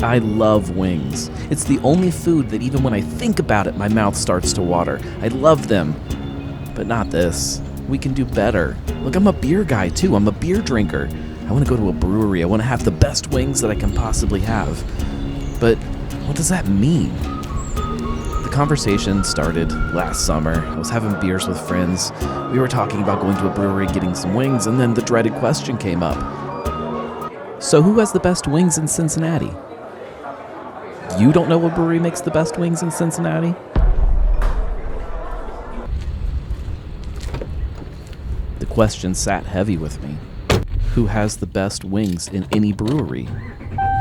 I love wings. It's the only food that even when I think about it, my mouth starts to water. I love them. But not this. We can do better. Look, I'm a beer guy too. I'm a beer drinker. I want to go to a brewery. I want to have the best wings that I can possibly have. But what does that mean? The conversation started last summer. I was having beers with friends. We were talking about going to a brewery, getting some wings, and then the dreaded question came up. So who has the best wings in Cincinnati? You don't know what brewery makes the best wings in Cincinnati? The question sat heavy with me. Who has the best wings in any brewery?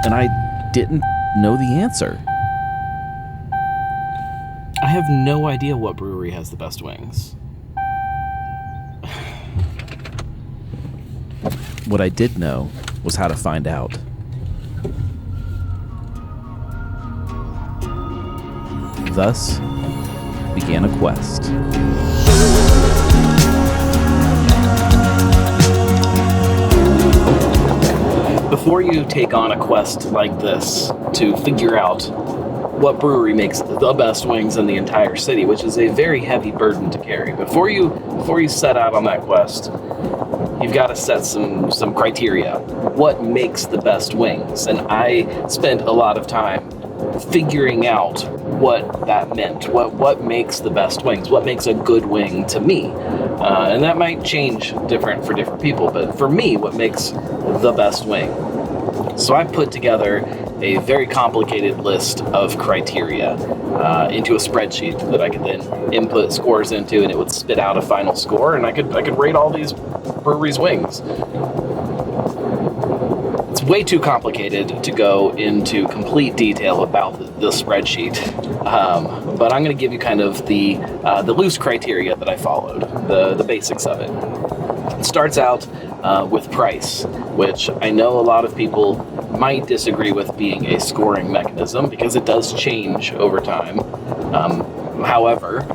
And I didn't know the answer. I have no idea what brewery has the best wings. What I did know was how to find out. Thus began a quest. Before you take on a quest like this to figure out what brewery makes the best wings in the entire city, which is a very heavy burden to carry, before you set out on that quest, you've got to set some criteria. What makes the best wings? And I spent a lot of time figuring out what that meant. What makes the best wings? What makes a good wing to me? And that might change different for different people, but for me, what makes the best wing? So I put together a very complicated list of criteria into a spreadsheet that I could then input scores into, and it would spit out a final score, and I could rate all these breweries' wings. It's way too complicated to go into complete detail about the spreadsheet, but I'm going to give you kind of the loose criteria that I followed, the basics of it. It starts out with price, which I know a lot of people might disagree with being a scoring mechanism because it does change over time. However,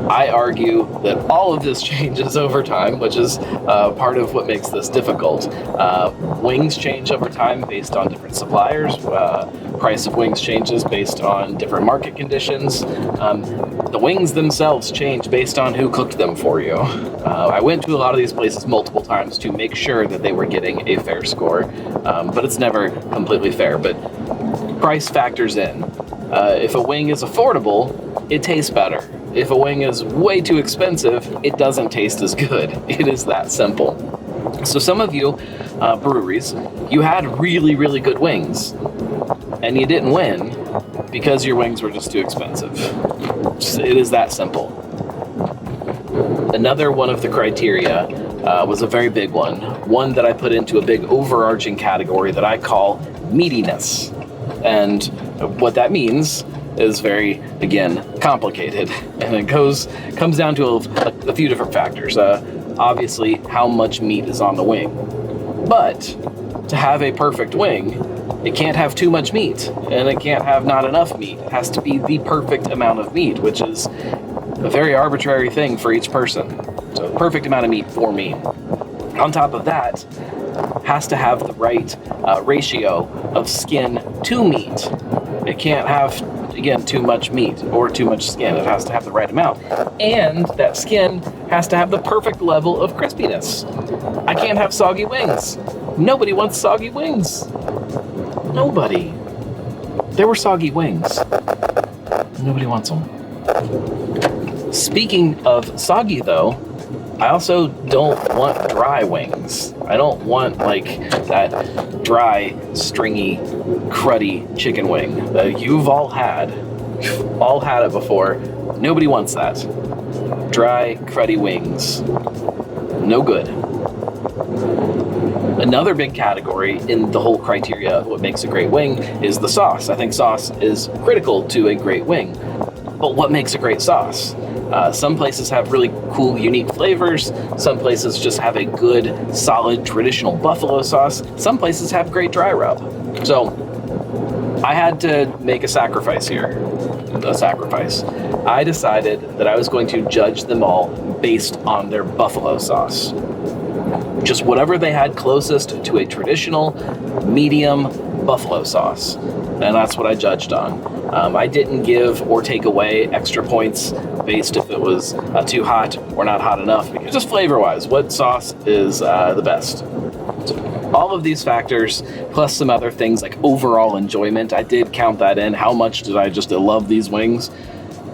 I argue that all of this changes over time, which is part of what makes this difficult. Wings change over time based on different suppliers. Price of wings changes based on different market conditions. The wings themselves change based on who cooked them for you. I went to a lot of these places multiple times to make sure that they were getting a fair score, but it's never completely fair. But price factors in. If a wing is affordable, it tastes better. If a wing is way too expensive, it doesn't taste as good. It is that simple. So some of you breweries, you had really, really good wings, and you didn't win because your wings were just too expensive. It is that simple. Another one of the criteria was a very big one that I put into a big overarching category that I call meatiness. And what that means is very, again, complicated, and it comes down to a few different factors. Obviously, how much meat is on the wing. But to have a perfect wing, it can't have too much meat, and it can't have not enough meat. It has to be the perfect amount of meat, which is a very arbitrary thing for each person. So perfect amount of meat for me. On top of that, has to have the right ratio of skin to meat. It can't have, again, too much meat or too much skin. It has to have the right amount. And that skin has to have the perfect level of crispiness. I can't have soggy wings. Nobody wants soggy wings. Nobody. There were soggy wings. Nobody wants them. Speaking of soggy, though, I also don't want dry wings. I don't want like that dry, stringy, cruddy chicken wing that you've all had. You've all had it before. Nobody wants that. Dry, cruddy wings. No good. Another big category in the whole criteria of what makes a great wing is the sauce. I think sauce is critical to a great wing. But what makes a great sauce? Some places have really cool, unique flavors. Some places just have a good, solid, traditional buffalo sauce. Some places have great dry rub. So I had to make a sacrifice here. I decided that I was going to judge them all based on their buffalo sauce. Just whatever they had closest to a traditional, medium, buffalo sauce, and that's what I judged on. I didn't give or take away extra points based if it was too hot or not hot enough, because just flavor-wise, what sauce is the best? All of these factors, plus some other things like overall enjoyment, I did count that in. How much did I just love these wings?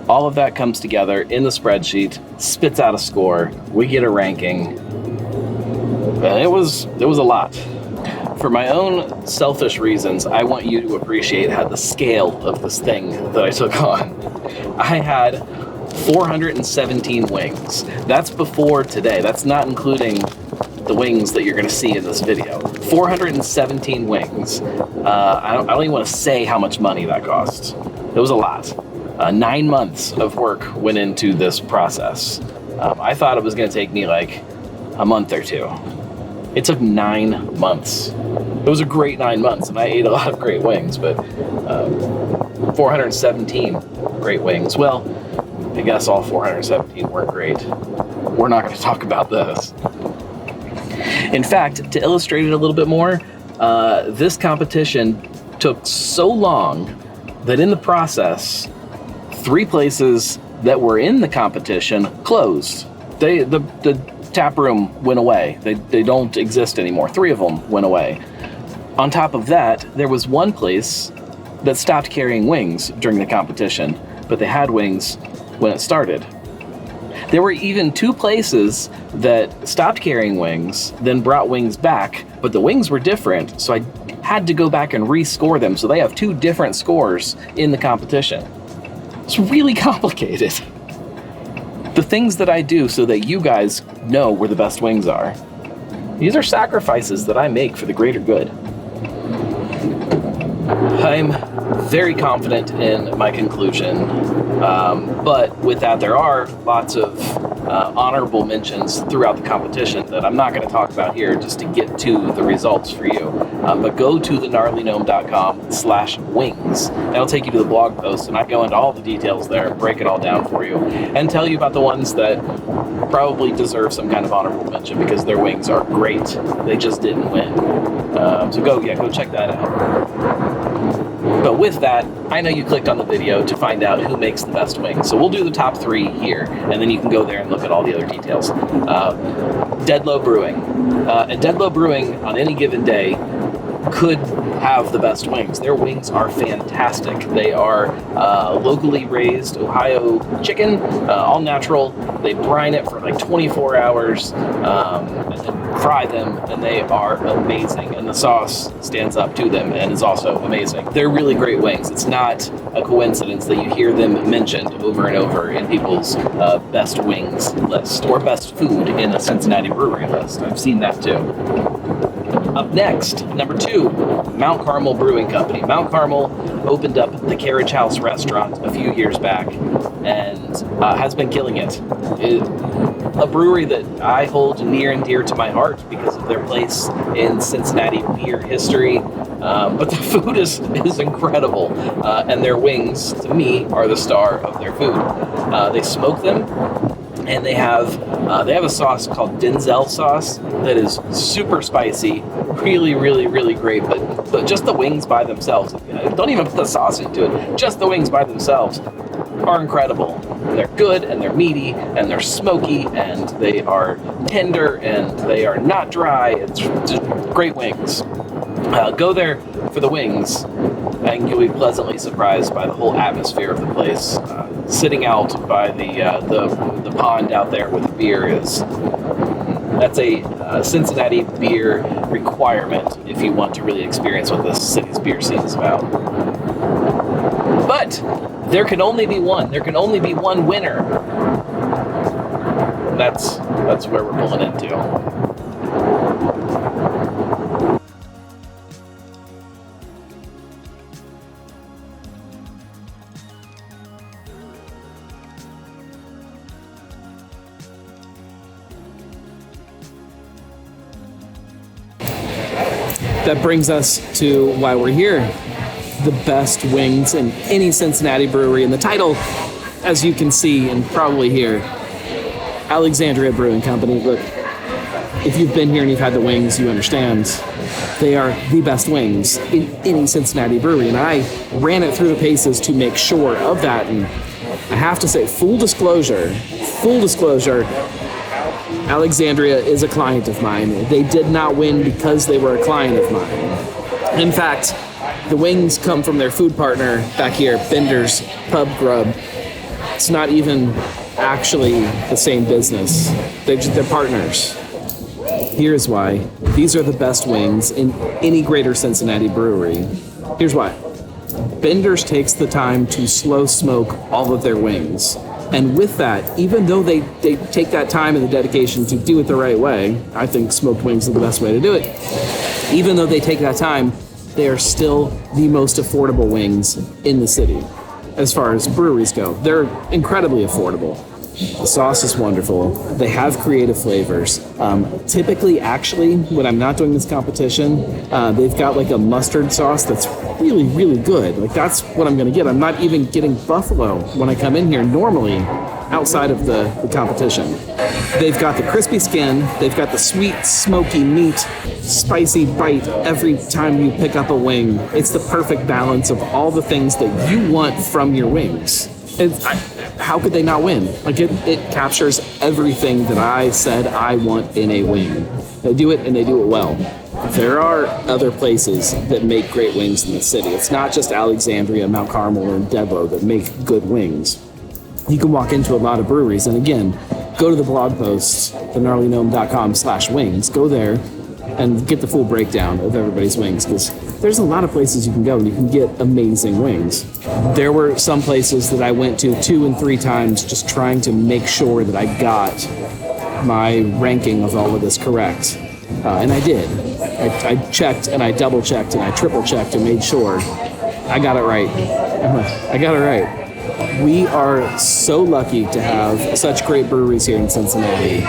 All of that comes together in the spreadsheet, spits out a score, we get a ranking, and it was a lot. For my own selfish reasons, I want you to appreciate how the scale of this thing that I took on. I had 417 wings. That's before today. That's not including the wings that you're going to see in this video. 417 wings. I don't even want to say how much money that cost. It was a lot. 9 months of work went into this process. I thought it was going to take me like a month or two. It took 9 months. It was a great 9 months, and I ate a lot of great wings, but 417 great wings. Well, I guess all 417 weren't great. We're not going to talk about this. In fact, to illustrate it a little bit more, this competition took so long that in the process, 3 places that were in the competition closed. The tap room went away. They don't exist anymore. 3 of them went away. On top of that, there was one place that stopped carrying wings during the competition, but they had wings when it started. There were even 2 places that stopped carrying wings, then brought wings back, but the wings were different, so I had to go back and rescore them, so they have 2 different scores in the competition. It's really complicated. The things that I do so that you guys know where the best wings are, these are sacrifices that I make for the greater good. I'm very confident in my conclusion, but with that, there are lots of honorable mentions throughout the competition that I'm not going to talk about here just to get to the results for you. But go to thegnarlygnome.com/wings. That'll take you to the blog post, and I go into all the details there, break it all down for you, and tell you about the ones that probably deserve some kind of honorable mention because their wings are great. They just didn't win. So go check that out. But with that, I know you clicked on the video to find out who makes the best wings. So we'll do the top 3 here, and then you can go there and look at all the other details. Dead Low Brewing. And Dead Low Brewing, on any given day, could have the best wings. Their wings are fantastic. They are locally raised Ohio chicken, all natural. They brine it for like 24 hours, and then fry them, and they are amazing. And the sauce stands up to them and is also amazing. They're really great wings. It's not a coincidence that you hear them mentioned over and over in people's best wings list, or best food in a Cincinnati brewery list. I've seen that too. Up next, number 2, Mount Carmel Brewing Company. Mount Carmel opened up the Carriage House restaurant a few years back and has been killing it. A brewery that I hold near and dear to my heart because of their place in Cincinnati beer history. But the food is incredible, and their wings, to me, are the star of their food. They smoke them, and they have a sauce called Denzel sauce that is super spicy, really, really, really great. But just the wings by themselves, don't even put the sauce into it. Just the wings by themselves are incredible. They're good, and they're meaty, and they're smoky, and they are tender, and they are not dry. It's just great wings. Go there for the wings, and you'll be pleasantly surprised by the whole atmosphere of the place. Sitting out by the pond out there with beer that's a Cincinnati beer requirement if you want to really experience what this city's beer scene is about. But there can only be one. There can only be one winner. That's where we're pulling into. That brings us to why we're here. The best wings in any Cincinnati brewery. And the title, as you can see and probably hear, Alexandria Brewing Company. But if you've been here and you've had the wings, you understand They are the best wings in any Cincinnati brewery, and I ran it through the paces to make sure of that. And I have to say, full disclosure, Alexandria is a client of mine. They did not win because they were a client of mine. In fact, the wings come from their food partner back here, Bender's Pub Grub. It's not even actually the same business. They're partners. Here's why. These are the best wings in any greater Cincinnati brewery. Here's why. Bender's takes the time to slow smoke all of their wings. And with that, even though they take that time and the dedication to do it the right way, I think smoked wings are the best way to do it. Even though they take that time, they are still the most affordable wings in the city. As far as breweries go, they're incredibly affordable. The sauce is wonderful. They have creative flavors. Typically, actually, when I'm not doing this competition, they've got like a mustard sauce that's really, really good. Like that's what I'm going to get. I'm not even getting buffalo when I come in here normally outside of the competition. They've got the crispy skin. They've got the sweet, smoky meat, spicy bite every time you pick up a wing. It's the perfect balance of all the things that you want from your wings. How could they not win? Like it captures everything that I said I want in a wing. They do it and they do it well. There are other places that make great wings in the city. It's not just Alexandria, Mount Carmel, or Debo that make good wings. You can walk into a lot of breweries, and again, go to the blog post, thegnarlygnome.com/wings. Go there and get the full breakdown of everybody's wings, because there's a lot of places you can go and you can get amazing wings. There were some places that I went to 2 and 3 times just trying to make sure that I got my ranking of all of this correct. And I did. I checked and I double checked and I triple checked and made sure I got it right. I got it right. We are so lucky to have such great breweries here in Cincinnati,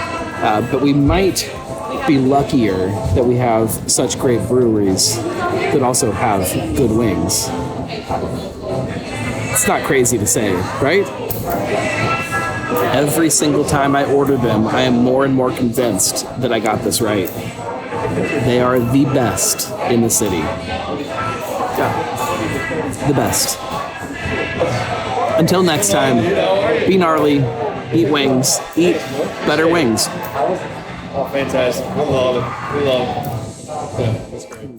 but we might be luckier that we have such great breweries that also have good wings. It's not crazy to say, right? Every single time I order them, I am more and more convinced that I got this right. They are the best in the city. Yeah, the best. Until next time, be gnarly, eat wings, eat better wings. Oh, fantastic. We love it. Yeah, that's great.